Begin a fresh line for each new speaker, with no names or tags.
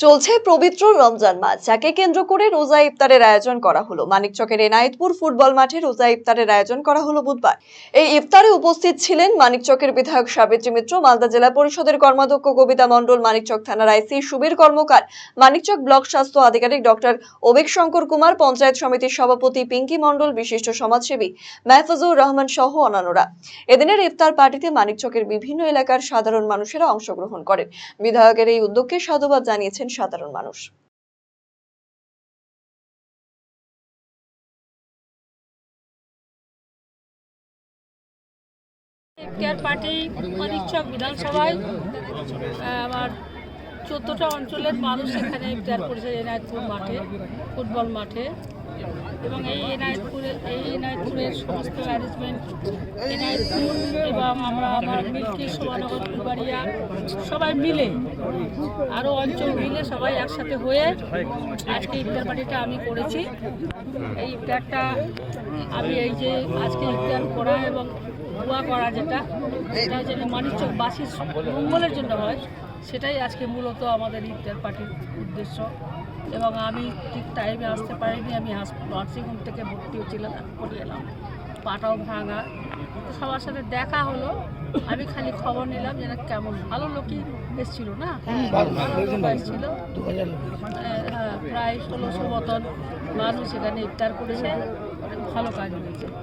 চলছে পবিত্র রমজান মাস, যাকে কেন্দ্র করে রোজা ইফতারের আয়োজন করা হলো। মানিকচকের এনায়েতপুর ফুটবল মাঠে রোজা ইফতারের আয়োজন করা হলো বুধবার। এই ইফতারে উপস্থিত ছিলেন মানিকচকের বিধায়ক সাবিত্রী মিত্র, মালদা জেলা পরিষদের কর্মাধ্যক্ষ কবিতা মণ্ডল, মানিকচক থানার আইসি সুবীর কর্মকার, মানিকচক ব্লক স্বাস্থ্য আধিকারিক ডক্টর অভিক শঙ্কর কুমার, পঞ্চায়েত সমিতির সভাপতি পিঙ্কি মণ্ডল, বিশিষ্ট সমাজসেবী মেহফুজুর রহমান সহ অন্যান্যরা। এদিনের ইফতার পার্টিতে মানিকচকের বিভিন্ন এলাকার সাধারণ মানুষেরা অংশগ্রহণ করেন। বিধায়কের এই উদ্যোগকে সাধুবাদ জানিয়েছেন সাধারণ মানুষ।
ইফতার পার্টি মানিকচক বিধানসভায় আমার 14টা অঞ্চলের মানুষ এখানে ইফতার করেছে এনায়েতপুর মাঠে, ফুটবল মাঠে। এবং এই এনায়েতপুরের সমস্ত ম্যানেজমেন্ট, এনায়েতপুর এবং আমার মিল্কি, শোভানগর, ফুলবাড়িয়া সবাই মিলে, আরও অঞ্চল মিলে সবাই একসাথে হয়ে আজকে ইফতার পার্টিটা আমি করেছি। এই ইফতারটা আমি এই যে আজকে ইফতার করা এবং দোয়া করা যেটা যেন মানিকচকবাসীর মঙ্গলের জন্য হয়, সেটাই আজকে মূলত আমাদের ইফতার পার্টির উদ্দেশ্য। এবং আমি ঠিক টাইমে আসতে পারিনি, আমি নার্সিংহোম থেকে ভর্তি হচ্ছিলাম, করে এলাম, পাটাও ভাঙা। সবার সাথে দেখা হলো, আমি খালি খবর নিলাম যেন কেমন ভালো লোকই এসেছিল না, ভালো লোক এসেছিল। হ্যাঁ, প্রায় 1600 মতন মানুষ এখানে ইফতার করেছে, অনেক ভালো কাজ হয়েছে।